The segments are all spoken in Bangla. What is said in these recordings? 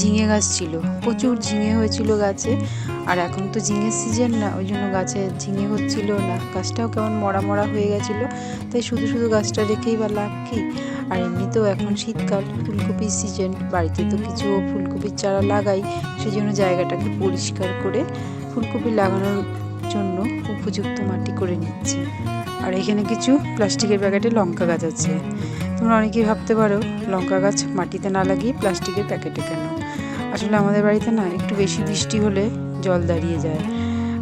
ঝিঙে গাছ ছিল, প্রচুর ঝিঙে হয়েছিল গাছে। আর এখন তো ঝিঙের সিজন না, ওই জন্য গাছে ঝিঙে হচ্ছিল না, গাছটাও কেমন মরা মরা হয়ে গেছিলো। তাই শুধু শুধু গাছটা রেখেই বা লাভ কি। আর এমনিতেও এখন শীতকাল, ফুলকপির সিজন, বাড়িতে তো কিছু ফুলকপির চারা লাগাই, সেই জন্য জায়গাটাকে পরিষ্কার করে ফুলকপি লাগানোর জন্য উপযুক্ত মাটি করে নিচ্ছি। আর এখানে কিছু প্লাস্টিকের প্যাকেটে লঙ্কা গাছ আছে। তোমরা অনেকেই ভাবতে পারো লঙ্কা গাছ মাটিতে না লাগিয়ে প্লাস্টিকের প্যাকেটে কেন। আসলে আমাদের বাড়িতে না একটু বেশি বৃষ্টি হলে জল দাঁড়িয়ে যায়,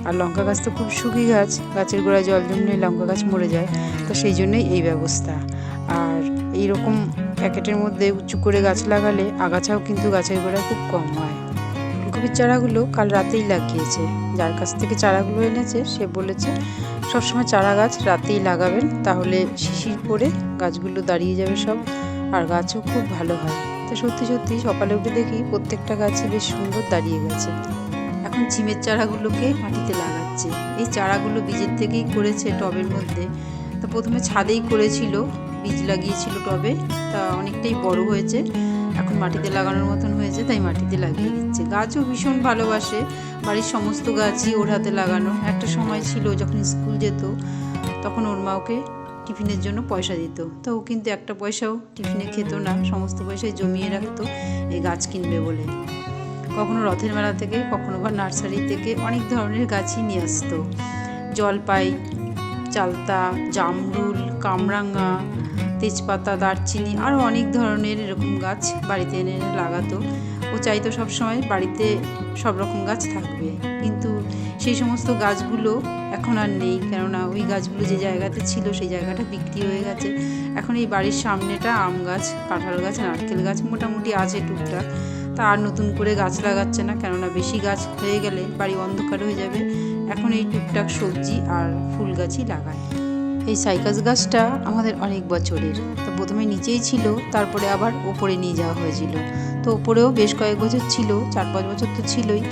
আর লঙ্কা গাছ তো খুব শুকি গাছ, গাছের গোড়ায় জল জমলে লঙ্কা গাছ মরে যায়। তো সেই জন্যই এই ব্যবস্থা। আর এইরকম প্যাকেটের মধ্যে উঁচু করে গাছ লাগালে আগাছাও কিন্তু গাছের গোড়ায় খুব কম হয়। ফুলকপির চারাগুলো কাল রাতেই লাগিয়েছে, যার কাছ থেকে চারাগুলো এনেছে সে বলেছে সবসময় চারা গাছ রাতেই লাগাবেন, তাহলে শিশির পরে গাছগুলো দাঁড়িয়ে যাবে সব, আর গাছও খুব ভালো হয়। তো সত্যি সত্যি সকালে উঠে দেখি প্রত্যেকটা গাছই বেশ সুন্দর দাঁড়িয়ে গেছে। এখন ঝিমের চারাগুলোকে মাটিতে লাগাচ্ছে। এই চারাগুলো বীজের থেকেই করেছে টবের মধ্যে। তো প্রথমে ছাদেই করেছিল, বীজ লাগিয়েছিল টবে, তা অনেকটাই বড় হয়েছে, এখন মাটিতে লাগানোর মতন হয়েছে, তাই মাটিতে লাগিয়ে দিচ্ছে। গাছও ভীষণ ভালোবাসে, বাড়ির সমস্ত গাছই ওর হাতে লাগানো। একটা সময় ছিল যখন স্কুল যেত তখন ওর মা ওকে টিফিনের জন্য পয়সা দিত, তো ও কিন্তু একটা পয়সাও টিফিনে খেত না, সমস্ত পয়সায় জমিয়ে রাখতো এই গাছ কিনবে বলে। কখনো রথের মেলা থেকে, কখনো বা নার্সারি থেকে অনেক ধরনের গাছই নিয়ে আসতো। জলপাই, চালতা, জামরুল, কামরাঙা, তেজপাতা, দারচিনি, আরও অনেক ধরনের এরকম গাছ বাড়িতে এনে লাগাতো। ও চাইতো সবসময় বাড়িতে সব রকম গাছ থাকবে, কিন্তু সেই সমস্ত গাছগুলো এখন আর নেই, কেননা ওই গাছগুলো যে জায়গাতে ছিল সেই জায়গাটা বিক্রি হয়ে গেছে। এখন এই বাড়ির সামনেটা আম গাছ, কাঁঠাল গাছ, নারকেল গাছ মোটামুটি আছে টুকটাক। তা আর নতুন করে গাছ লাগাচ্ছে না, কেননা বেশি গাছ হয়ে গেলে বাড়ি অন্ধকার হয়ে যাবে। এখন এই টুকটাক সবজি আর ফুল গাছই লাগায়। এই সাইকাস গাছটা আমাদের অনেক বছরের, তো প্রথমে নিচেই ছিল, তারপরে আবার ওপরে নিয়ে যাওয়া হয়েছিল। তো ওপরেও বেশ কয়েক বছর ছিল, 4-5 বছর তো ছিলই।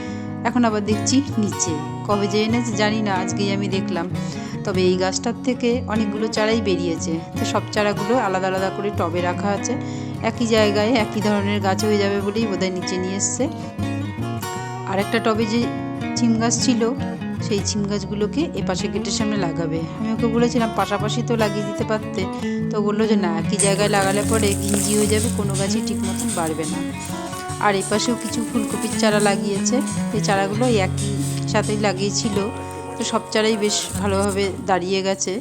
এখন আবার দেখছি নিচে, কবে যে এনেছে জানি না, আজকেই আমি দেখলাম। তবে এই গাছটার থেকে অনেকগুলো চারাই বেরিয়েছে, তো সব চারাগুলো আলাদা আলাদা করে টবে রাখা আছে। একই জায়গায় একই ধরনের গাছ হয়ে যাবে বলেই বোধহয় নিচে নিয়ে এসছে। আর একটা টবে যে ছিম গাছ ছিল, সেই ছিম গাছগুলোকে এপাশে গেটের সামনে লাগাবে। আমি ওকে বলেছিলাম পাশাপাশি তো লাগিয়ে দিতে পারতে, তো বললো যে না, একই জায়গায় লাগালে পরে ঘিঞ্জি হয়ে যাবে, কোনো গাছই ঠিক মতন বাড়বে না। আর এপাশেও কিছু ফুলকপির চারা লাগিয়েছে, এই চারাগুলো একই সাথেই লাগিয়েছিল, তো সব চারাই বেশ ভালোভাবে দাঁড়িয়ে গেছে।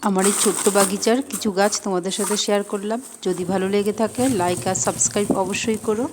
আমার এই ছোট্ট বাগিচার কিছু গাছ তোমাদের সাথে শেয়ার করলাম। যদি ভালো লেগে থাকে লাইক আর সাবস্ক্রাইব অবশ্যই করো।